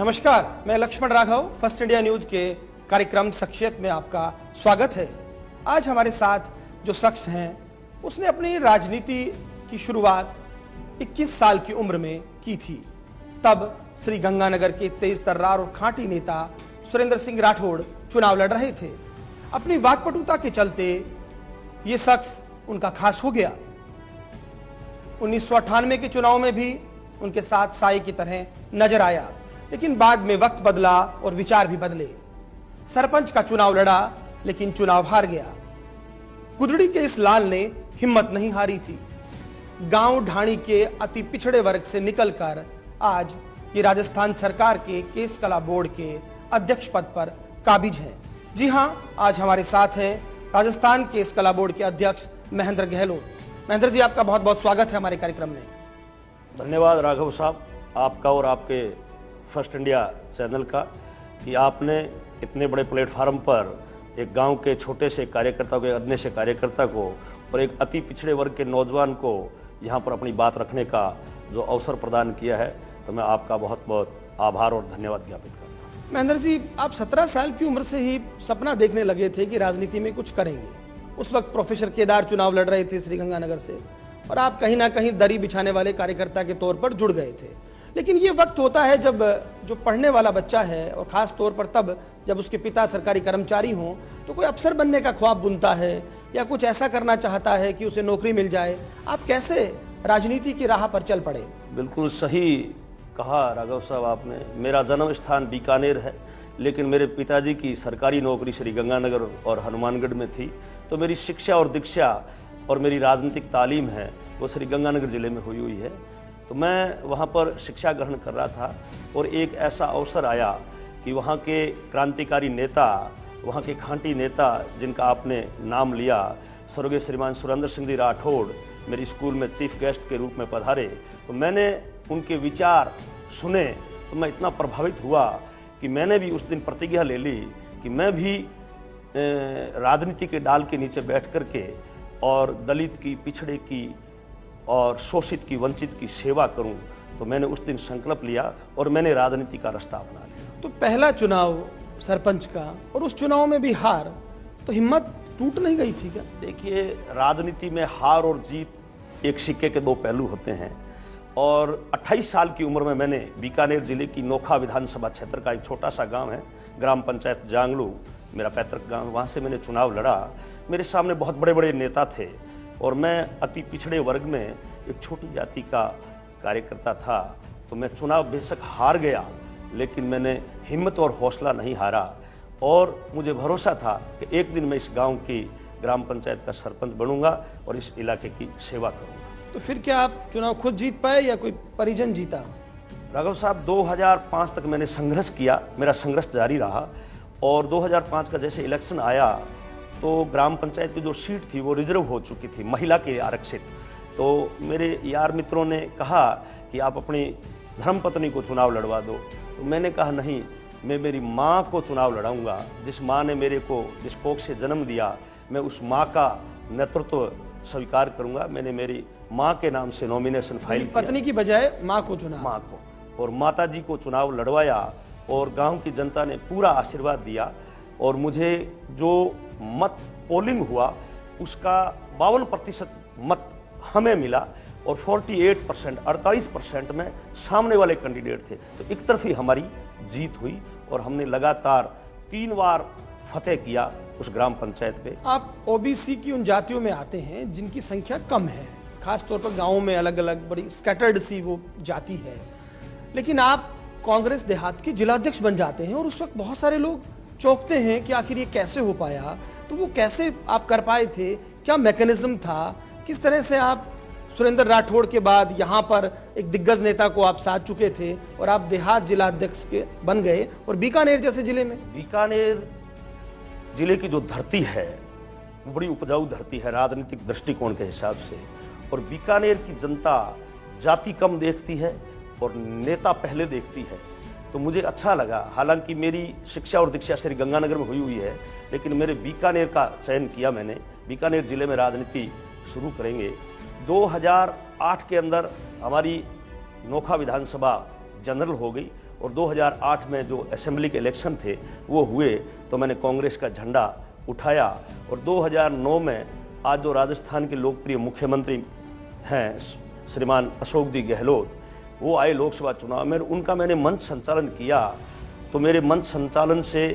नमस्कार, मैं Lakshman Raghav First India News के कार्यक्रम शख्सियत में आपका स्वागत है। आज हमारे साथ जो शख्स हैं उसने अपनी राजनीति की शुरुआत 21 साल की उम्र में की थी। तब श्री गंगानगर के तेज तर्रार और खांटी नेता सुरेंद्र सिंह राठौड़ चुनाव लड़ रहे थे। अपनी वाकपटुता के चलते ये शख्स उनका खास हो गया। 1998 के चुनाव में भी उनके साथ साए की तरह नजर आया, लेकिन बाद में वक्त बदला और विचार भी बदले। सरपंच का चुनाव लड़ा, लेकिन चुनाव हार गया। कुदड़ी के इस लाल ने हिम्मत नहीं हारी थी। गांव ढाणी के अति पिछड़े वर्ग से निकलकर आज ये राजस्थान सरकार के केस कला बोर्ड के अध्यक्ष पद पर काबिज हैं। जी हां, आज हमारे साथ हैं राजस्थान केस कला बोर्ड के अध्यक्ष महेंद्र गहलोत। महेंद्र जी, आपका बहुत बहुत स्वागत है हमारे कार्यक्रम में। धन्यवाद राघव साहब, आपका और आपके फर्स्ट इंडिया चैनल का, कि आपने इतने बड़े प्लेटफार्म पर एक गांव के छोटे से कार्यकर्ता को, एक अन्य से कार्यकर्ता को और एक अति पिछड़े वर्ग के नौजवान को यहां पर अपनी बात रखने का जो अवसर प्रदान किया है, तो मैं आपका बहुत बहुत आभार और धन्यवाद ज्ञापित करता हूँ। महेंद्र जी, आप 17 साल की उम्र से ही सपना देखने लगे थे कि राजनीति में कुछ करेंगे। उस वक्त प्रोफेसर केदार चुनाव लड़ रहे थे श्रीगंगानगर से, और आप कहीं ना कहीं दरी बिछाने वाले कार्यकर्ता के तौर पर जुड़ गए थे। लेकिन ये वक्त होता है जब जो पढ़ने वाला बच्चा है, और खास तौर पर तब जब उसके पिता सरकारी कर्मचारी हों, तो कोई अफसर बनने का ख्वाब बुनता है या कुछ ऐसा करना चाहता है कि उसे नौकरी मिल जाए। आप कैसे राजनीति की राह पर चल पड़े? बिल्कुल सही कहा राघव साहब आपने। मेरा जन्म स्थान बीकानेर है, लेकिन मेरे पिताजी की सरकारी नौकरी श्री गंगानगर और हनुमानगढ़ में थी, तो मेरी शिक्षा और दीक्षा और मेरी राजनीतिक तालीम है वो श्री गंगानगर जिले में हुई है। तो मैं वहाँ पर शिक्षा ग्रहण कर रहा था, और एक ऐसा अवसर आया कि वहाँ के क्रांतिकारी नेता, वहाँ के खांटी नेता जिनका आपने नाम लिया, स्वर्गीय श्रीमान सुरेंद्र सिंह जी राठौड़, मेरी स्कूल में चीफ गेस्ट के रूप में पधारे। तो मैंने उनके विचार सुने तो मैं इतना प्रभावित हुआ कि मैंने भी उस दिन प्रतिज्ञा ले ली कि मैं भी राजनीति के डाल के नीचे बैठ कर के और दलित की, पिछड़े की और शोषित की, वंचित की सेवा करूं। तो मैंने उस दिन संकल्प लिया और मैंने राजनीति का रास्ता अपना लिया। तो पहला चुनाव सरपंच का, और उस चुनाव में भी हार, तो हिम्मत टूट नहीं गई थी क्या? देखिए, राजनीति में हार और जीत एक सिक्के के दो पहलू होते हैं। और 28 साल की उम्र में मैंने बीकानेर जिले की नोखा विधानसभा क्षेत्र का एक छोटा सा गांव है, ग्राम पंचायत जांगलू, मेरा पैतृक गांव, वहां से मैंने चुनाव लड़ा। मेरे सामने बहुत बड़े बड़े नेता थे और मैं अति पिछड़े वर्ग में एक छोटी जाति का कार्यकर्ता था। तो मैं चुनाव बेशक हार गया, लेकिन मैंने हिम्मत और हौसला नहीं हारा, और मुझे भरोसा था कि एक दिन मैं इस गांव की ग्राम पंचायत का सरपंच बनूंगा और इस इलाके की सेवा करूंगा। तो फिर क्या आप चुनाव खुद जीत पाए या कोई परिजन जीता? राघव साहब, 2005 तक मैंने संघर्ष किया, मेरा संघर्ष जारी रहा। और 2005 का जैसे इलेक्शन आया तो ग्राम पंचायत की जो सीट थी वो रिजर्व हो चुकी थी, महिला के आरक्षित। तो मेरे यार मित्रों ने कहा कि आप अपनी धर्मपत्नी को चुनाव लड़वा दो। तो मैंने कहा नहीं, मैं मेरी माँ को चुनाव लड़ाऊंगा। जिस माँ ने मेरे को जिस कोख से जन्म दिया, मैं उस माँ का नेतृत्व स्वीकार करूंगा। मैंने मेरी माँ के नाम से नॉमिनेशन फाइल किया। पत्नी की बजाय माँ को चुना? माँ को, और माता जी को चुनाव लड़वाया, और गांव की जनता ने पूरा आशीर्वाद दिया। और मुझे जो मत पोलिंग हुआ उसका 52% मत हमें मिला, और 48% में सामने वाले कैंडिडेट थे। तो एक तरफ ही हमारी जीत हुई, और हमने लगातार 3 बार फतेह किया उस ग्राम पंचायत पे। आप ओबीसी की उन जातियों में आते हैं जिनकी संख्या कम है, खास तौर पर गाँव में अलग अलग बड़ी स्कैटर्ड सी वो जाति है, लेकिन आप कांग्रेस देहात के जिलाध्यक्ष बन जाते हैं, और उस वक्त बहुत सारे लोग चौंकते हैं कि आखिर ये कैसे हो पाया। तो वो कैसे आप कर पाए थे? क्या मैकेनिज्म था? किस तरह से आप सुरेंद्र राठौड़ के बाद यहाँ पर एक दिग्गज नेता को आप साथ चुके थे और आप देहात जिलाध्यक्ष के बन गए, और बीकानेर जैसे जिले में? बीकानेर जिले की जो धरती है वो बड़ी उपजाऊ धरती है राजनीतिक दृष्टिकोण के हिसाब से, और बीकानेर की जनता जाति कम देखती है और नेता पहले देखती है। तो मुझे अच्छा लगा, हालांकि मेरी शिक्षा और दीक्षा श्री गंगानगर में हुई है, लेकिन मेरे बीकानेर का चयन किया मैंने। बीकानेर जिले में राजनीति शुरू करेंगे। 2008 के अंदर हमारी नोखा विधानसभा जनरल हो गई, और 2008 में जो असेंबली के इलेक्शन थे वो हुए तो मैंने कांग्रेस का झंडा उठाया। और 2009 में आज जो राजस्थान के लोकप्रिय मुख्यमंत्री हैं श्रीमान अशोक जी गहलोत, वो आए लोकसभा चुनाव में, उनका मैंने मंच संचालन किया। तो मेरे मंच संचालन से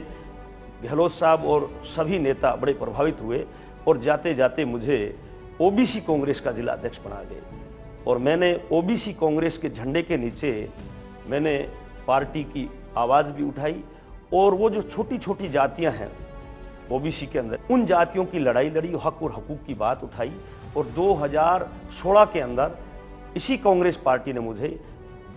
गहलोत साहब और सभी नेता बड़े प्रभावित हुए और जाते जाते मुझे ओबीसी कांग्रेस का जिला अध्यक्ष बना गए। और मैंने ओबीसी कांग्रेस के झंडे के नीचे मैंने पार्टी की आवाज़ भी उठाई और वो जो छोटी छोटी जातियां हैं ओबीसी के अंदर, उन जातियों की लड़ाई लड़ी, हक और हकूक़ की बात उठाई। और 2016 के अंदर इसी कांग्रेस पार्टी ने मुझे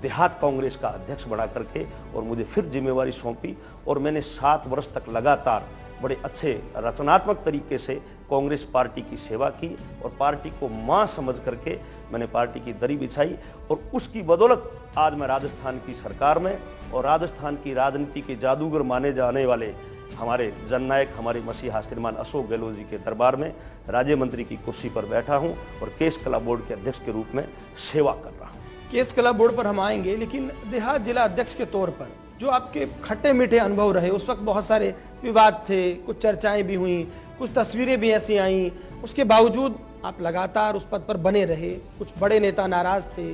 देहात कांग्रेस का अध्यक्ष बना करके और मुझे फिर जिम्मेवारी सौंपी और मैंने 7 वर्ष तक लगातार बड़े अच्छे रचनात्मक तरीके से कांग्रेस पार्टी की सेवा की और पार्टी को मां समझ करके मैंने पार्टी की दरी बिछाई। और उसकी बदौलत आज मैं राजस्थान की सरकार में और राजस्थान की राजनीति के जादूगर माने जाने वाले हमारे जननायक, हमारे मसीहा श्रीमान अशोक गहलोत जी के दरबार में राज्य मंत्री की कुर्सी पर बैठा हूं और केस कला बोर्ड के अध्यक्ष के रूप में सेवा कर रहा हूं। केस कला बोर्ड पर हम आएंगे, लेकिन देहात जिला अध्यक्ष के तौर पर जो आपके खट्टे मीठे अनुभव रहे, उस वक्त बहुत सारे विवाद थे, कुछ चर्चाएं भी हुई, कुछ तस्वीरें भी ऐसी आईं, उसके बावजूद आप लगातार उस पद पर बने रहे। कुछ बड़े नेता नाराज थे,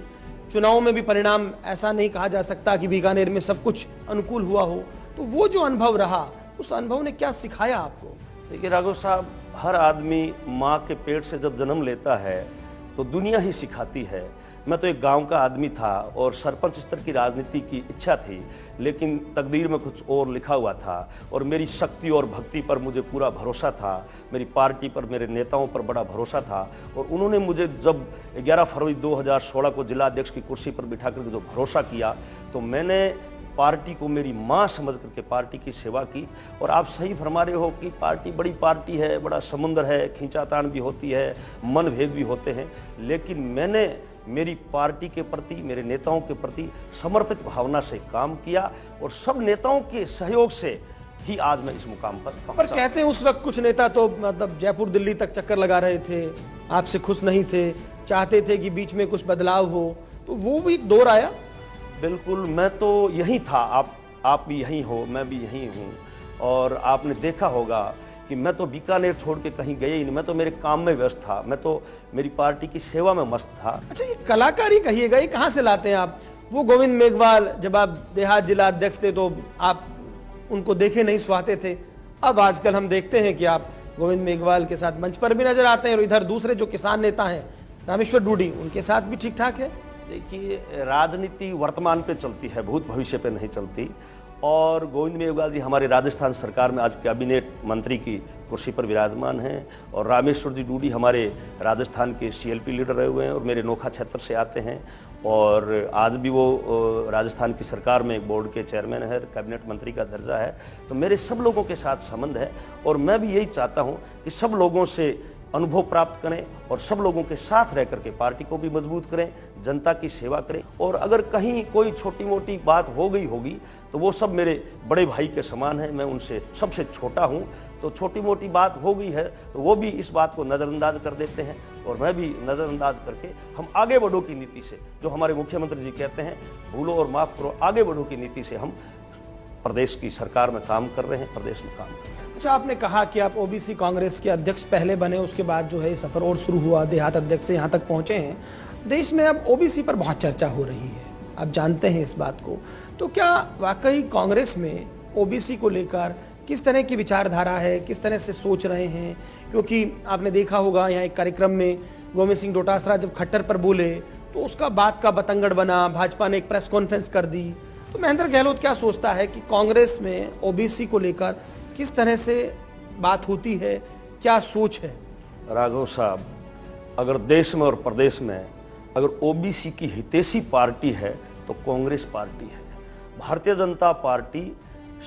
चुनाव में भी परिणाम ऐसा नहीं कहा जा सकता कि बीकानेर में सब कुछ अनुकूल हुआ हो। तो वो जो अनुभव रहा, उस अनुभव ने क्या सिखाया आपको? देखिए राघव साहब, हर आदमी माँ के पेट से जब जन्म लेता है तो दुनिया ही सिखाती है। मैं तो एक गांव का आदमी था और सरपंच स्तर की राजनीति की इच्छा थी, लेकिन तकदीर में कुछ और लिखा हुआ था और मेरी शक्ति और भक्ति पर मुझे पूरा भरोसा था, मेरी पार्टी पर, मेरे नेताओं पर बड़ा भरोसा था। और उन्होंने मुझे जब 11 फरवरी 2016 को जिला अध्यक्ष की कुर्सी पर बिठा करके जो भरोसा किया, तो मैंने पार्टी को मेरी मां समझ करके पार्टी की सेवा की। और आप सही फरमा रहे हो कि पार्टी बड़ी पार्टी है, बड़ा समुद्र है, खींचातान भी होती है, मनभेद भी होते हैं, लेकिन मैंने मेरी पार्टी के प्रति, मेरे नेताओं के प्रति समर्पित भावना से काम किया और सब नेताओं के सहयोग से ही आज मैं इस मुकाम पर पहुंचा। पर कहते हैं उस वक्त कुछ नेता तो मतलब जयपुर दिल्ली तक चक्कर लगा रहे थे, आपसे खुश नहीं थे, चाहते थे कि बीच में कुछ बदलाव हो, तो वो भी एक दौर आया। बिल्कुल, मैं तो यहीं था, आप भी यहीं हो, मैं भी यहीं हूँ। और आपने देखा होगा कि मैं तो बीकानेर छोड़ के कहीं गया ही नहीं, मैं तो मेरे काम में व्यस्त था, मैं तो मेरी पार्टी की सेवा में मस्त था। अच्छा, ये कलाकारी कहिएगा, ये कहाँ से लाते हैं आप? वो गोविंद मेघवाल जब आप देहात जिला अध्यक्ष थे तो आप उनको देखे नहीं सुहाते थे। अब आजकल हम देखते हैं कि आप गोविंद मेघवाल के साथ मंच पर भी नजर आते हैं और इधर दूसरे जो किसान नेता हैं रामेश्वर डूडी, उनके साथ भी ठीक ठाक है। देखिए, राजनीति वर्तमान पे चलती है, भूत भविष्य पे नहीं चलती। और गोविंद मेघवाल जी हमारे राजस्थान सरकार में आज कैबिनेट मंत्री की कुर्सी पर विराजमान हैं और रामेश्वर जी डूडी हमारे राजस्थान के सीएलपी लीडर रहे हुए हैं और मेरे नोखा क्षेत्र से आते हैं और आज भी वो राजस्थान की सरकार में बोर्ड के चेयरमैन है, कैबिनेट मंत्री का दर्जा है। तो मेरे सब लोगों के साथ संबंध है और मैं भी यही चाहता हूँ कि सब लोगों से अनुभव प्राप्त करें और सब लोगों के साथ रह करके पार्टी को भी मजबूत करें, जनता की सेवा करें। और अगर कहीं कोई छोटी मोटी बात हो गई होगी तो वो सब मेरे बड़े भाई के समान है, मैं उनसे सबसे छोटा हूं, तो छोटी मोटी बात हो गई है तो वो भी इस बात को नज़रअंदाज कर देते हैं और मैं भी नज़रअंदाज करके हम आगे बढ़ो की नीति से, जो हमारे मुख्यमंत्री जी कहते हैं भूलो और माफ़ करो, आगे बढ़ो की नीति से हम प्रदेश की सरकार में काम कर रहे हैं, प्रदेश में काम कर रहे हैं। अच्छा, आपने कहा कि आप ओबीसी कांग्रेस के अध्यक्ष पहले बने, उसके बाद जो है सफर और शुरू हुआ, देहात अध्यक्ष से यहाँ तक पहुँचे हैं। देश में अब ओबीसी पर बहुत चर्चा हो रही है, आप जानते हैं इस बात को। तो क्या वाकई कांग्रेस में ओबीसी को लेकर किस तरह की विचारधारा है, किस तरह से सोच रहे हैं? क्योंकि आपने देखा होगा यहाँ एक कार्यक्रम में गोविंद सिंह डोटासरा जब खट्टर पर बोले तो उसका बात का बतंगड़ बना, भाजपा ने एक प्रेस कॉन्फ्रेंस कर दी। तो महेंद्र गहलोत क्या सोचता है कि कांग्रेस में ओबीसी को लेकर किस तरह से बात होती है, क्या सोच है? राघव साहब, अगर देश में और प्रदेश में अगर ओबीसी की हितैषी पार्टी है तो कांग्रेस पार्टी है। भारतीय जनता पार्टी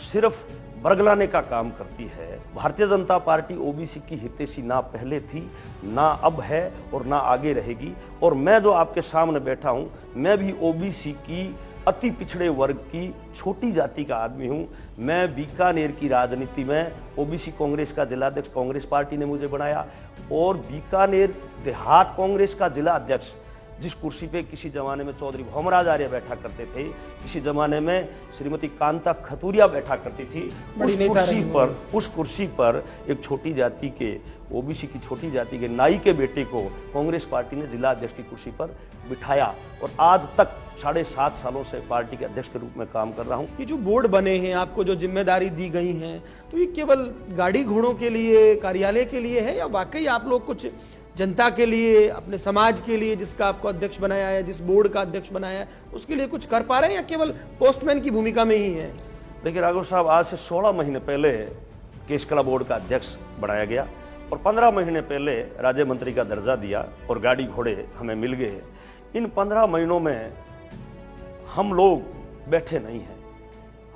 सिर्फ बरगलाने का काम करती है। भारतीय जनता पार्टी ओबीसी की हितैषी ना पहले थी, ना अब है और ना आगे रहेगी। और मैं जो आपके सामने बैठा हूं, मैं भी ओबीसी की अति पिछड़े वर्ग की छोटी जाति का आदमी हूं। मैं बीकानेर की राजनीति में ओबीसी कांग्रेस का जिलाध्यक्ष कांग्रेस पार्टी ने मुझे बनाया और बीकानेर देहात कांग्रेस का जिला अध्यक्ष जिस कुर्सी पे किसी जमाने में चौधरी भौमराज आर्य बैठा करते थे, किसी जमाने में श्रीमती कांता खतूरिया बैठा करती थी, उस कुर्सी पर एक छोटी जाति के, ओबीसी की छोटी जाति के नाई के बेटे को कांग्रेस पार्टी ने जिला अध्यक्ष की कुर्सी पर बिठाया और आज तक 7.5 सालों से पार्टी के अध्यक्ष के रूप में काम कर रहा हूं। ये जो बोर्ड बने हैं, आपको जो जिम्मेदारी दी गई है, तो ये केवल गाड़ी घोड़ों के लिए, कार्यालय के लिए है, या वाकई आप लोग कुछ जनता के लिए, अपने समाज के लिए, जिसका आपको अध्यक्ष बनाया है, जिस बोर्ड का अध्यक्ष बनाया है, उसके लिए कुछ कर पा रहे हैं, या केवल पोस्टमैन की भूमिका में ही है? देखिए राघव साहब, आज से 16 महीने पहले केश कला बोर्ड का अध्यक्ष बनाया गया और 15 महीने पहले राज्य मंत्री का दर्जा दिया और गाड़ी घोड़े हमें मिल गए। इन 15 महीनों में हम लोग बैठे नहीं हैं।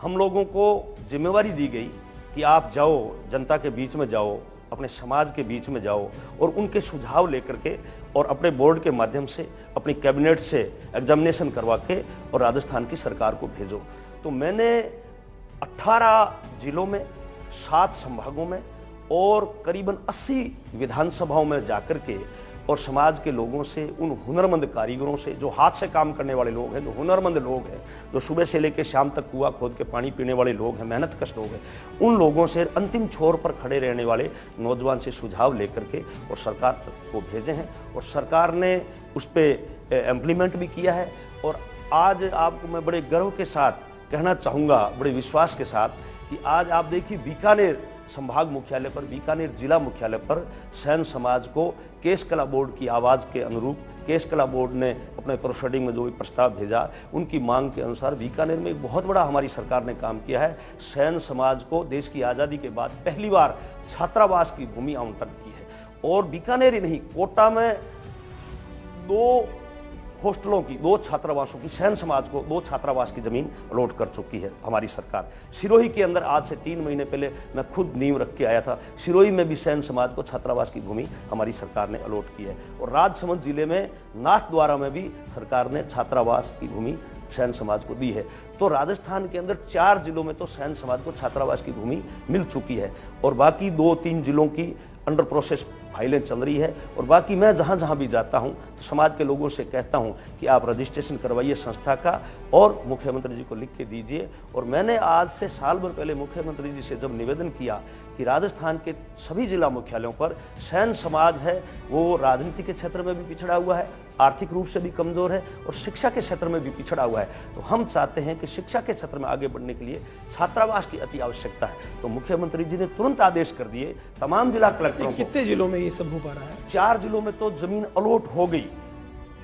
हम लोगों को जिम्मेवारी दी गई कि आप जाओ, जनता के बीच में जाओ, अपने समाज के बीच में जाओ और उनके सुझाव लेकर के और अपने बोर्ड के माध्यम से, अपनी कैबिनेट से एग्जामिनेशन करवा के और राजस्थान की सरकार को भेजो। तो मैंने 18 जिलों में, 7 संभागों में और करीबन 80 विधानसभाओं में जाकर के और समाज के लोगों से, उन हुनरमंद कारीगरों से, जो हाथ से काम करने वाले लोग हैं, जो हुनरमंद लोग हैं, जो सुबह से लेकर शाम तक कुआं खोद के पानी पीने वाले लोग हैं, मेहनतकश लोग हैं, उन लोगों से, अंतिम छोर पर खड़े रहने वाले नौजवान से सुझाव लेकर के और सरकार को भेजे हैं और सरकार ने उस पर इम्प्लीमेंट भी किया है। और आज आपको मैं बड़े गर्व के साथ कहना चाहूँगा, बड़े विश्वास के साथ, कि आज आप देखिए बीकानेर संभाग मुख्यालय पर, बीकानेर जिला मुख्यालय पर सैन समाज को केश कला बोर्ड की आवाज़ के अनुरूप केश कला बोर्ड ने अपने प्रोसीडिंग में जो भी प्रस्ताव भेजा, उनकी मांग के अनुसार बीकानेर में एक बहुत बड़ा हमारी सरकार ने काम किया है। सैन समाज को देश की आज़ादी के बाद पहली बार छात्रावास की भूमि आवंटन की है और बीकानेर ही नहीं, कोटा में 2 हॉस्टलों की, 2 छात्रावासों की, सैन समाज को 2 छात्रावास की जमीन अलॉट कर चुकी है हमारी सरकार। सिरोही के अंदर आज से 3 महीने पहले मैं खुद नींव रख के आया था, सिरोही में भी सैन समाज को छात्रावास की भूमि हमारी सरकार ने अलॉट की है और राजसमंद जिले में नाथद्वारा में भी सरकार ने छात्रावास की भूमि सैन समाज को दी है। तो राजस्थान के अंदर 4 जिलों में तो सैन समाज को छात्रावास की भूमि मिल चुकी है और बाकी 2-3 जिलों की अंडर प्रोसेस फाइलें चल रही है। और बाकी मैं जहाँ जहाँ भी जाता हूँ तो समाज के लोगों से कहता हूँ कि आप रजिस्ट्रेशन करवाइए संस्था का और मुख्यमंत्री जी को लिख के दीजिए। और मैंने आज से साल भर पहले मुख्यमंत्री जी से जब निवेदन किया कि राजस्थान के सभी जिला मुख्यालयों पर सैन समाज है, वो राजनीति के क्षेत्र में भी पिछड़ा हुआ है, आर्थिक रूप से भी कमजोर है और शिक्षा के क्षेत्र में भी पिछड़ा हुआ है, तो हम चाहते हैं कि शिक्षा के क्षेत्र में आगे बढ़ने के लिए छात्रावास की अति आवश्यकता है। तो मुख्यमंत्री जी ने तुरंत आदेश कर दिए तमाम जिला कलेक्टरों को। कितने जिलों में ये सब हो पा रहा है? 4 जिलों में तो जमीन अलॉट हो गई,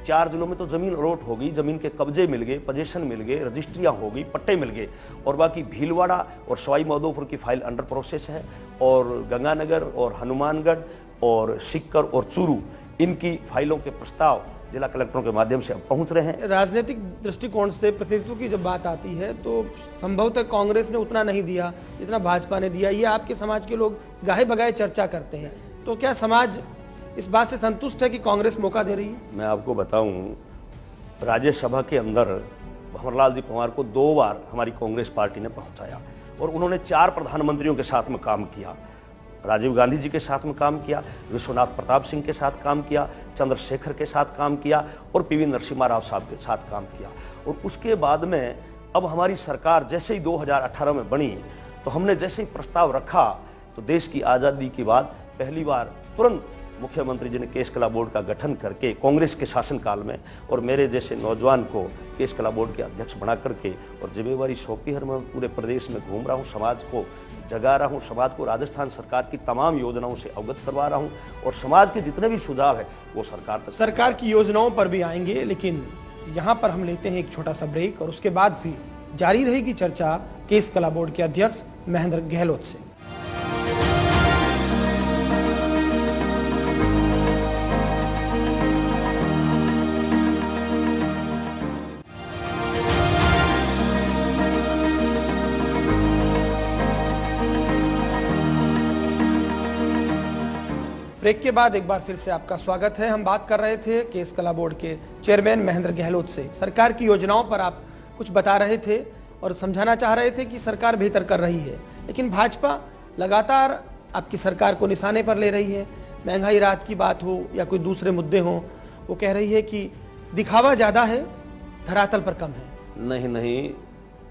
4 जिलों में तो जमीन अलॉट हो गई, जमीन के कब्जे मिल गए, पोजीशन मिल गए, रजिस्ट्रियां हो गई, पट्टे मिल गए। और बाकी भीलवाड़ा और सवाई माधोपुर की फाइल अंडर प्रोसेस है और गंगानगर और हनुमानगढ़ और सिक्कर और चूरू, इनकी फाइलों के प्रस्ताव जिला कलेक्टरों के माध्यम से अब पहुंच रहे हैं। राजनीतिक दृष्टिकोण से प्रतिनिधित्व की जब बात आती है तो संभवतः कांग्रेस ने उतना नहीं दिया जितना भाजपा ने दिया, ये आपके समाज के लोग गाहे बगाए चर्चा करते हैं। तो क्या समाज इस बात से संतुष्ट है कि कांग्रेस मौका दे रही है? मैं आपको बताऊं, राज्यसभा के अंदर भंवरलाल जी पंवार को 2 बार हमारी कांग्रेस पार्टी ने पहुंचाया और उन्होंने 4 प्रधानमंत्रियों के साथ में काम किया। राजीव गांधी जी के साथ में काम किया, विश्वनाथ प्रताप सिंह के साथ काम किया, चंद्रशेखर के साथ काम किया और पीवी नरसिम्हा राव साहब के साथ काम किया। और उसके बाद में अब हमारी सरकार जैसे ही 2018 में बनी तो हमने जैसे ही प्रस्ताव रखा तो देश की आज़ादी के बाद पहली बार तुरंत मुख्यमंत्री जी ने केश कला बोर्ड का गठन करके कांग्रेस के शासनकाल में और मेरे जैसे नौजवान को केश कला बोर्ड के अध्यक्ष बना करके और जिम्मेवारी सौंपी है। मैं पूरे प्रदेश में घूम रहा हूँ, समाज को जगा रहा हूँ, समाज को राजस्थान सरकार की तमाम योजनाओं से अवगत करवा रहा हूँ और समाज के जितने भी सुझाव है वो सरकार की योजनाओं पर भी आएंगे, लेकिन यहाँ पर हम लेते हैं एक छोटा सा ब्रेक और उसके बाद भी जारी रहेगी चर्चा केश कला बोर्ड के अध्यक्ष महेंद्र गहलोत से। ब्रेक के बाद एक बार फिर से आपका स्वागत है। हम बात कर रहे थे केश कला बोर्ड के चेयरमैन महेंद्र गहलोत से। सरकार की योजनाओं पर आप कुछ बता रहे थे और समझाना चाह रहे थे कि सरकार बेहतर कर रही है, लेकिन भाजपा लगातार आपकी सरकार को निशाने पर ले रही है। महंगाई राहत की बात हो या कोई दूसरे मुद्दे हों, वो कह रही है कि दिखावा ज्यादा है, धरातल पर कम है? नहीं नहीं,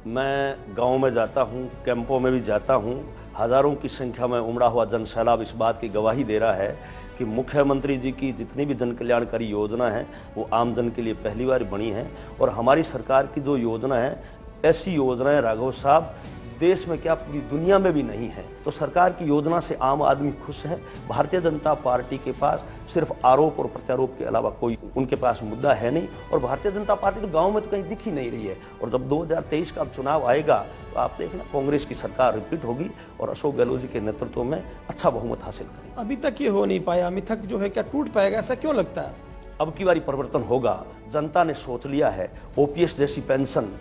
मैं गांव में जाता हूं, कैंपों में भी जाता हूं, हजारों की संख्या में उमड़ा हुआ जनसैलाब इस बात की गवाही दे रहा है कि मुख्यमंत्री जी की जितनी भी जन कल्याणकारी योजना है वो आम जन के लिए पहली बार बनी है। और हमारी सरकार की जो योजना है, ऐसी योजनाएं राघव साहब देश में क्या पूरी दुनिया में भी नहीं है। तो सरकार की योजना से आम आदमी खुश है। भारतीय जनता पार्टी के पास सिर्फ आरोप और प्रत्यारोप के अलावा कोई उनके पास मुद्दा है नहीं। और भारतीय जनता पार्टी तो गांव में तो कहीं दिख ही नहीं रही है। और जब 2023 का चुनाव आएगा तो आप देखना, कांग्रेस की सरकार रिपीट होगी और अशोक गहलोत जी के नेतृत्व में अच्छा बहुमत हासिल करेगी। अभी तक ये हो नहीं पाया, मिथक जो है क्या टूट पाएगा, ऐसा क्यों लगता है? अब की बारी परिवर्तन होगा। जनता ने सोच लिया है, ओपीएस जैसी पेंशन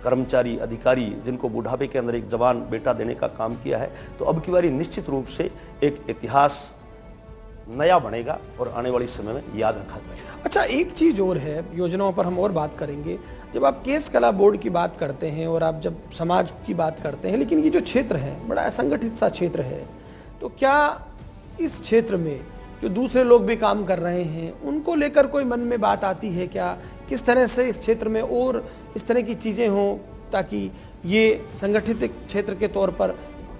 कर्मचारी अधिकारी जिनको बुढ़ापे के अंदर एक जवान बेटा देने का काम किया है, तो अब की बारी निश्चित रूप से एक इतिहास नया बनेगा और आने वाले समय में याद रखा जाएगा। अच्छा, एक चीज और है, योजनाओं पर हम और बात करेंगे। जब आप केस कला बोर्ड की बात करते हैं और आप जब समाज की बात करते हैं, लेकिन ये जो क्षेत्र है बड़ा असंगठित सा क्षेत्र है, तो क्या इस क्षेत्र में जो दूसरे लोग भी काम कर रहे हैं उनको लेकर कोई मन में बात आती है क्या? किस तरह से इस क्षेत्र में और इस तरह की चीजें हों ताकि ये संगठित क्षेत्र के तौर पर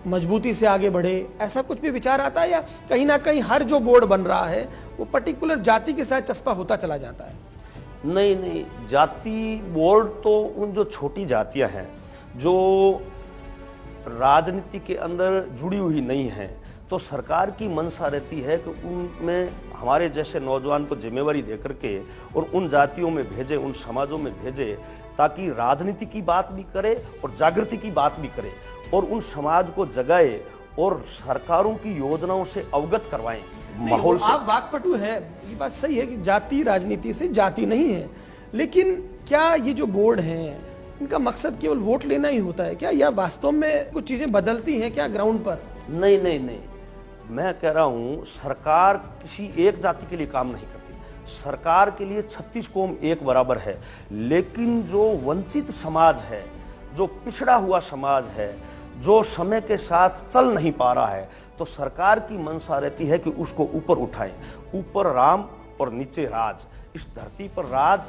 मजबूती से आगे बढ़े, ऐसा कुछ भी विचार आता है? या कहीं ना कहीं हर जो बोर्ड बन रहा है वो पर्टिकुलर जाति के साथ चस्पा होता चला जाता है? नहीं नहीं, जाति बोर्ड तो उन जो छोटी जातियां हैं जो राजनीति के अंदर जुड़ी हुई नहीं है, तो सरकार की मंशा रहती है कि उनमें हमारे जैसे नौजवान को जिम्मेवारी देकर के और उन जातियों में भेजे, उन समाजों में भेजे, ताकि राजनीति की बात भी करे और जागृति की बात भी करे और उन समाज को जगाए और सरकारों की योजनाओं से अवगत करवाएं माहौल से। आप वाकपटु है, ये बात सही है कि जाति राजनीति से जाति नहीं है, लेकिन क्या ये जो बोर्ड हैं इनका मकसद केवल वोट लेना ही होता है क्या, या वास्तव में कुछ चीजें बदलती हैं क्या ग्राउंड पर? नहीं नहीं नहीं, मैं कह रहा हूं सरकार किसी एक जाति के लिए काम नहीं करती। सरकार के लिए 36 कौम एक बराबर है, लेकिन जो वंचित समाज है, जो पिछड़ा हुआ समाज है, जो समय के साथ चल नहीं पा रहा है, तो सरकार की मंशा रहती है कि उसको ऊपर उठाएं। ऊपर राम और नीचे राज, इस धरती पर राज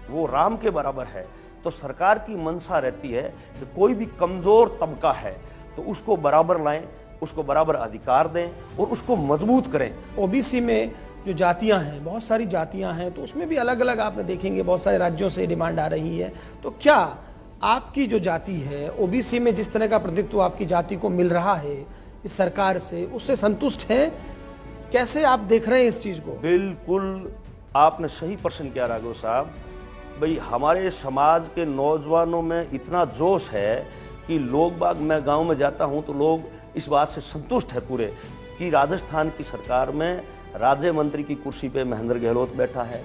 वो राम के बराबर है। तो सरकार की मंशा रहती है कि कोई भी कमजोर तबका है तो उसको बराबर लाएं, उसको बराबर अधिकार दें और उसको मजबूत करें। ओबीसी में जो जातियां हैं, बहुत सारी जातियां हैं, तो उसमें भी अलग अलग आपने देखेंगे बहुत सारे राज्यों से डिमांड आ रही है। तो क्या आपकी जो जाति है ओबीसी में जिस तरह का प्रतिनिधित्व आपकी जाति को मिल रहा है इस सरकार से, उससे संतुष्ट हैं? कैसे आप देख रहे हैं इस चीज को? बिल्कुल आपने सही प्रश्न किया राघव साहब। भाई, हमारे समाज के नौजवानों में इतना जोश है कि लोग बाग, मैं गांव में जाता हूं तो लोग इस बात से संतुष्ट है पूरे कि राजस्थान की सरकार में राज्य मंत्री की कुर्सी पे महेंद्र गहलोत बैठा है।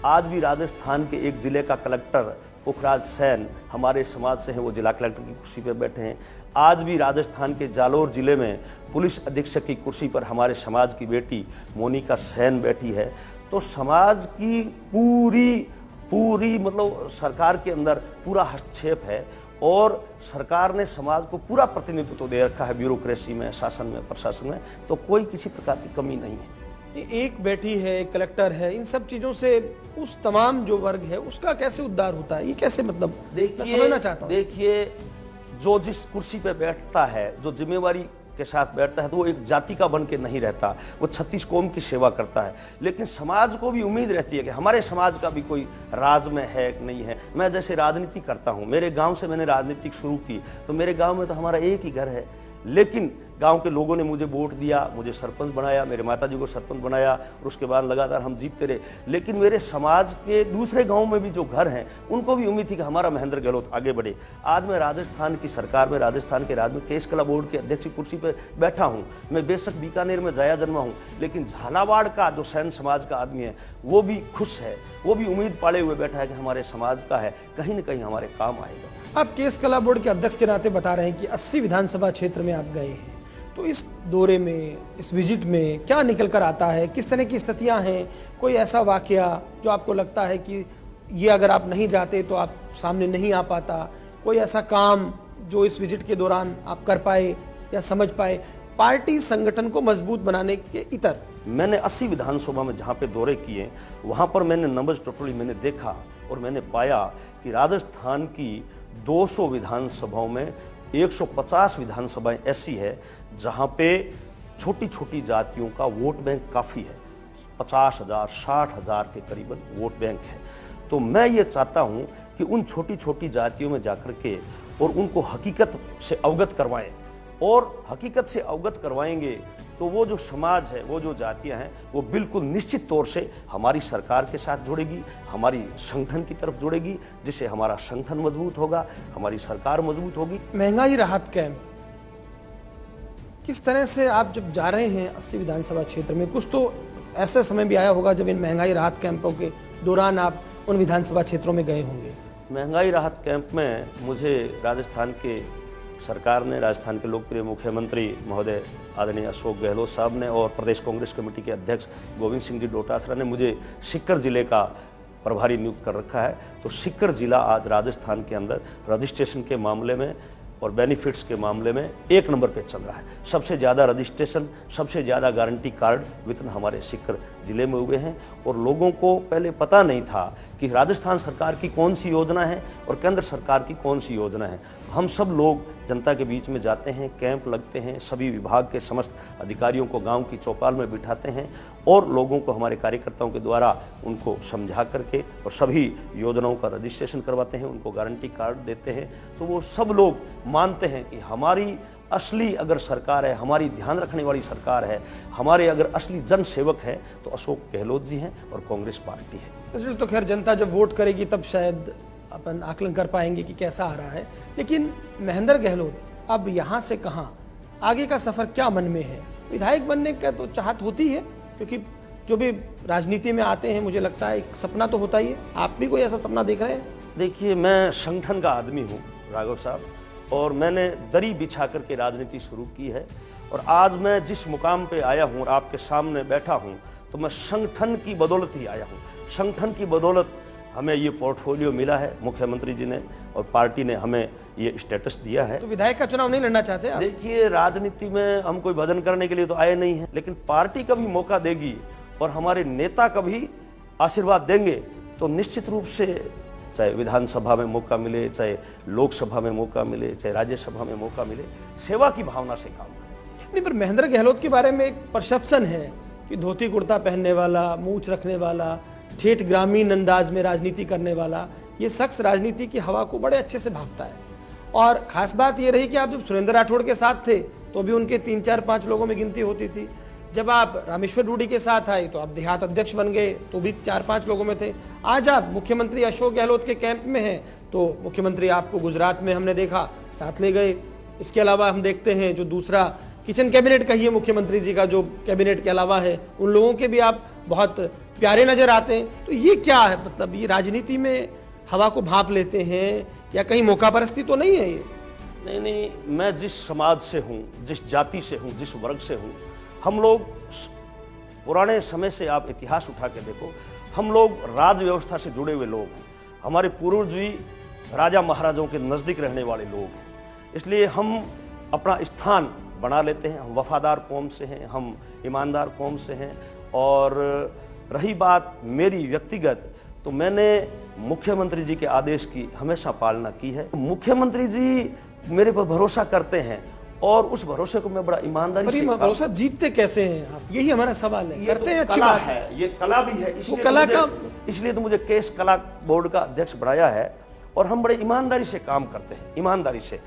आज भी राजस्थान के एक जिले का कलेक्टर पुखराज सैन हमारे समाज से हैं, वो जिला कलेक्टर की कुर्सी पे बैठे हैं। आज भी राजस्थान के जालोर जिले में पुलिस अधीक्षक की कुर्सी पर हमारे समाज की बेटी मोनिका सैन बैठी है। तो समाज की पूरी मतलब सरकार के अंदर पूरा हस्तक्षेप है और सरकार ने समाज को पूरा प्रतिनिधित्व तो दे रखा है ब्यूरोक्रेसी में, शासन में, प्रशासन में, तो कोई किसी प्रकार की कमी नहीं है। एक बेटी है, एक कलेक्टर है, इन सब चीजों से उस तमाम जो वर्ग है उसका कैसे उद्धार होता है? ये कैसे, मतलब मैं समझना चाहता हूँ। देखिए, जो जिस कुर्सी पे बैठता है, जो जिम्मेवारी के साथ बैठता है, तो वो एक जाति का बन के नहीं रहता, वो 36 कौम की सेवा करता है। लेकिन समाज को भी उम्मीद रहती है कि हमारे समाज का भी कोई राज में है कि नहीं है। मैं जैसे राजनीति करता हूँ, मेरे गांव से मैंने राजनीति शुरू की, तो मेरे गांव में तो हमारा एक ही घर है, लेकिन गांव के लोगों ने मुझे वोट दिया, मुझे सरपंच बनाया, मेरे माताजी को सरपंच बनाया और उसके बाद लगातार हम जीतते रहे। लेकिन मेरे समाज के दूसरे गांव में भी जो घर हैं उनको भी उम्मीद थी कि हमारा महेंद्र गहलोत आगे बढ़े। आज मैं राजस्थान की सरकार में, राजस्थान के राज्य में केस कला बोर्ड के अध्यक्ष की कुर्सी पर बैठा हूँ। मैं बेशक बीकानेर में जाया जन्मा हूँ, लेकिन झालावाड़ का जो सैन समाज का आदमी है वो भी खुश है, वो भी उम्मीद पाले हुए बैठा है कि हमारे समाज का है, कहीं न कहीं हमारे काम आएगा। आप केस कला बोर्ड के अध्यक्ष के नाते बता रहे हैं कि 80 विधानसभा क्षेत्र में आप गए हैं, तो इस दौरे में, इस विजिट में क्या निकल कर आता है? किस तरह की स्थितियां हैं? कोई ऐसा वाकया जो आपको लगता है कि ये अगर आप नहीं जाते तो आप सामने नहीं आ पाता? कोई ऐसा काम जो इस विजिट के दौरान आप कर पाए या समझ पाए पार्टी संगठन को मजबूत बनाने के इतर? मैंने 80 विधानसभा में जहाँ पे दौरे किए, वहाँ पर मैंने नंबर्स टोटली मैंने देखा और मैंने पाया कि राजस्थान की 200 विधानसभाओं में 150 विधानसभाएं ऐसी है जहाँ पे छोटी छोटी जातियों का वोट बैंक काफ़ी है, 50,000 60,000 के करीबन वोट बैंक है। तो मैं ये चाहता हूँ कि उन छोटी छोटी जातियों में जाकर के और उनको हकीकत से अवगत करवाएं, और हकीकत से अवगत करवाएंगे तो वो जो समाज है, वो जो जातियां हैं, वो बिल्कुल निश्चित तौर से हमारी सरकार के साथ जुड़ेगी, हमारी संगठन की तरफ जुड़ेगी, जिससे हमारा संगठन मजबूत होगा, हमारी सरकार मजबूत होगी। महंगाई राहत कैंप किस तरह से आप जब जा रहे हैं 80 विधानसभा क्षेत्र में, कुछ तो ऐसा समय भी आया होगा जब इन महंगाई राहत कैंपों के दौरान आप उन विधानसभा क्षेत्रों में गए होंगे। महंगाई राहत कैंप में मुझे राजस्थान के सरकार ने, राजस्थान के लोकप्रिय मुख्यमंत्री महोदय आदरणीय अशोक गहलोत साहब ने और प्रदेश कांग्रेस कमेटी के अध्यक्ष गोविंद सिंह जी डोटासरा ने मुझे सीकर जिले का प्रभारी नियुक्त कर रखा है। तो सीकर जिला आज राजस्थान के अंदर रजिस्ट्रेशन के मामले में और बेनिफिट्स के मामले में 1 नंबर पे चल रहा है। सबसे ज़्यादा रजिस्ट्रेशन, सबसे ज़्यादा गारंटी कार्ड वितरण हमारे सीकर जिले में हुए हैं। और लोगों को पहले पता नहीं था कि राजस्थान सरकार की कौन सी योजना है और केंद्र सरकार की कौन सी योजना है। हम सब लोग जनता के बीच में जाते हैं, कैंप लगते हैं, सभी विभाग के समस्त अधिकारियों को गांव की चौपाल में बिठाते हैं और लोगों को, हमारे कार्यकर्ताओं के द्वारा उनको समझा करके और सभी योजनाओं का रजिस्ट्रेशन करवाते हैं, उनको गारंटी कार्ड देते हैं। तो वो सब लोग मानते हैं कि हमारी असली अगर सरकार है, हमारी ध्यान रखने वाली सरकार है, हमारे अगर असली जन सेवक है तो अशोक गहलोत जी हैं और कांग्रेस पार्टी है। तो खैर जनता जब वोट करेगी तब शायद अपन आकलन कर पाएंगे कि कैसा आ रहा है। लेकिन महेंद्र गहलोत अब यहाँ से कहाँ, आगे का सफर क्या मन में है? विधायक बनने का तो चाहत होती है, क्योंकि जो भी राजनीति में आते हैं मुझे लगता है एक सपना तो होता ही है। आप भी कोई ऐसा सपना देख रहे हैं? देखिए, मैं संगठन का आदमी हूँ राघव साहब, और मैंने दरी बिछा करके राजनीति शुरू की है। और आज मैं जिस मुकाम पे आया हूँ और आपके सामने बैठा हूँ, तो मैं संगठन की बदौलत ही आया हूँ। संगठन की बदौलत हमें ये पोर्टफोलियो मिला है, मुख्यमंत्री जी ने और पार्टी ने हमें ये स्टेटस दिया है। तो विधायक का चुनाव नहीं लड़ना चाहते आप? देखिए, राजनीति में हम कोई भजन करने के लिए तो आए नहीं हैं, लेकिन पार्टी कभी मौका देगी और हमारे नेता कभी आशीर्वाद देंगे तो निश्चित रूप से, चाहे विधानसभा में मौका मिले, चाहे लोकसभा में मौका मिले, चाहे राज्यसभा में मौका मिले, सेवा की भावना से काम करें। नहीं, पर महेंद्र गहलोत के बारे में एक परसेप्शन है कि धोती कुर्ता पहनने वाला, मूछ रखने वाला, ठेठ ग्रामीण अंदाज में राजनीति करने वाला, ये शख्स राजनीति की हवा को बड़े अच्छे से भांपता है। और खास बात ये रही कि आप जब सुरेंद्र राठौड़ के साथ थे तो भी उनके 3 4 5 लोगों में गिनती होती थी। जब आप रामेश्वर रूडी के साथ आए तो आप देहात अध्यक्ष बन गए तो भी 4 5 लोगों में थे। आज आप मुख्यमंत्री अशोक गहलोत के कैंप में हैं तो मुख्यमंत्री आपको गुजरात में हमने देखा साथ ले गए। इसके अलावा हम देखते हैं जो दूसरा किचन कैबिनेट कहिए मुख्यमंत्री जी का, जो कैबिनेट के अलावा है, उन लोगों के भी आप बहुत प्यारे नजर आते हैं। तो ये क्या है, मतलब ये राजनीति में हवा को भांप लेते हैं या कहीं मौका परस्ती तो नहीं है ये? नहीं, मैं जिस समाज से हूँ, जिस जाति से हूँ, जिस वर्ग से हूँ, हम लोग पुराने समय से, आप इतिहास उठा के देखो, हम लोग राज व्यवस्था से जुड़े हुए लोग हैं। हमारे पूर्वज भी राजा महाराजाओं के नज़दीक रहने वाले लोग हैं, इसलिए हम अपना स्थान बना लेते हैं। हम वफादार कौम से हैं, हम ईमानदार कौम से हैं। और रही बात मेरी व्यक्तिगत, तो मैंने मुख्यमंत्री जी के आदेश की हमेशा पालना की है। मुख्यमंत्री जी मेरे पर भरोसा करते हैं और उस भरोसे को मैं बड़ा ईमानदारी से। भरोसा जीतते कैसे हैं आप, यही हमारा सवाल है। करते हैं, अच्छी बात है, ये कला भी है, इसलिए तो मुझे केस कला बोर्ड का अध्यक्ष बनाया है। और हम बड़े ईमानदारी से काम करते हैं, ईमानदारी से,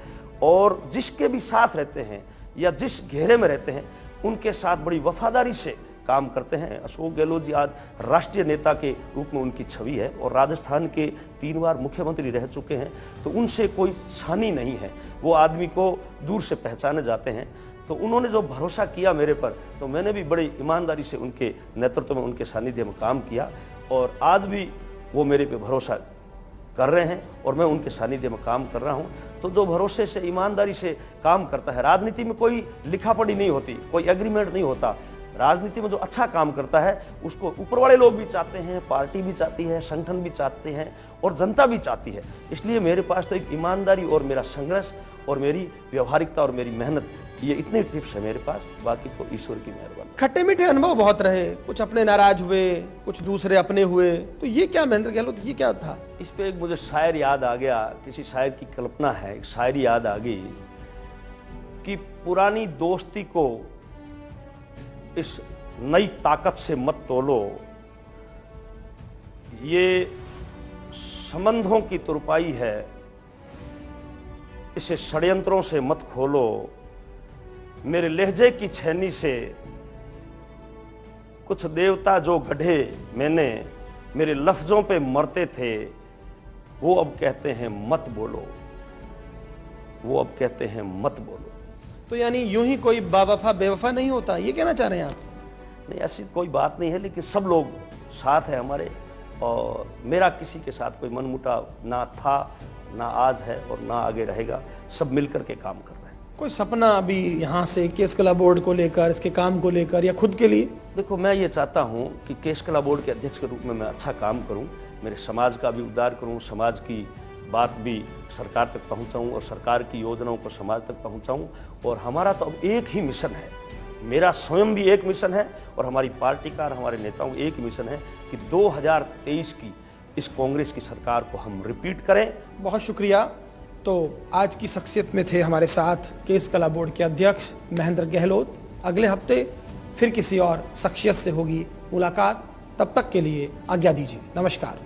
और जिसके भी साथ रहते हैं या जिस घेरे में रहते हैं उनके साथ बड़ी वफादारी से काम करते हैं। अशोक गहलोत जी आज राष्ट्रीय नेता के रूप में उनकी छवि है और राजस्थान के 3 बार मुख्यमंत्री रह चुके हैं, तो उनसे कोई छानी नहीं है। वो आदमी को दूर से पहचाने जाते हैं। तो उन्होंने जो भरोसा किया मेरे पर, तो मैंने भी बड़ी ईमानदारी से उनके नेतृत्व में, उनके सानिध्य में काम किया और आज भी वो मेरे पे भरोसा कर रहे हैं और मैं उनके सानिध्य में काम कर रहा हूं। तो जो भरोसे से, ईमानदारी से काम करता है, राजनीति में कोई लिखापढ़ी नहीं होती, कोई एग्रीमेंट नहीं होता। राजनीति में जो अच्छा काम करता है उसको ऊपर वाले लोग भी चाहते हैं, पार्टी भी चाहती है, संगठन भी चाहते हैं और जनता भी चाहती है। इसलिए मेरे पास तो एक ईमानदारी और मेरा संघर्ष और मेरी व्यवहारिकता और मेरी मेहनत ये इतने टिप्स है मेरे पास, बाकी तो ईश्वर की मेहरबानी। खट्टे मीठे अनुभव बहुत रहे, कुछ अपने नाराज हुए, कुछ दूसरे अपने हुए, तो ये क्या महेंद्र गहलोत, ये क्या था? इस पे एक मुझे शायर याद आ गया, किसी शायर की कल्पना है, एक शायरी याद आ गई कि पुरानी दोस्ती को इस नई ताकत से मत तोलो, ये संबंधों की तुरपाई है, इसे षड्यंत्रों से मत खोलो, मेरे लहजे की छैनी से कुछ देवता जो गढ़े मैंने, मेरे लफ्जों पे मरते थे, वो अब कहते हैं मत बोलो, वो अब कहते हैं मत बोलो। तो यानी यूं ही कोई बावफा बेवफा नहीं होता, ये कहना चाह रहे हैं आप? नहीं, ऐसी कोई बात नहीं है, लेकिन सब लोग साथ हैं हमारे, और मेरा किसी के साथ कोई मनमुटाव ना था, ना आज है और ना आगे रहेगा। सब मिलकर के काम कर रहे हैं। कोई सपना अभी यहाँ से केस कला बोर्ड को लेकर, इसके काम को लेकर, या खुद के लिए? देखो, मैं ये चाहता हूँ कि केस कला बोर्ड के अध्यक्ष के रूप में मैं अच्छा काम करूँ, मेरे समाज का भी उद्धार करूँ, समाज की बात भी सरकार तक पहुँचाऊँ और सरकार की योजनाओं को समाज तक पहुँचाऊँ। और हमारा तो अब एक ही मिशन है, मेरा स्वयं भी एक मिशन है और हमारी पार्टी का और हमारे नेताओं का एक मिशन है कि 2023 की इस कांग्रेस की सरकार को हम रिपीट करें। बहुत शुक्रिया। तो आज की शख्सियत में थे हमारे साथ केस कला बोर्ड के अध्यक्ष महेंद्र गहलोत। अगले हफ्ते फिर किसी और शख्सियत से होगी मुलाकात, तब तक के लिए आज्ञा दीजिए। नमस्कार।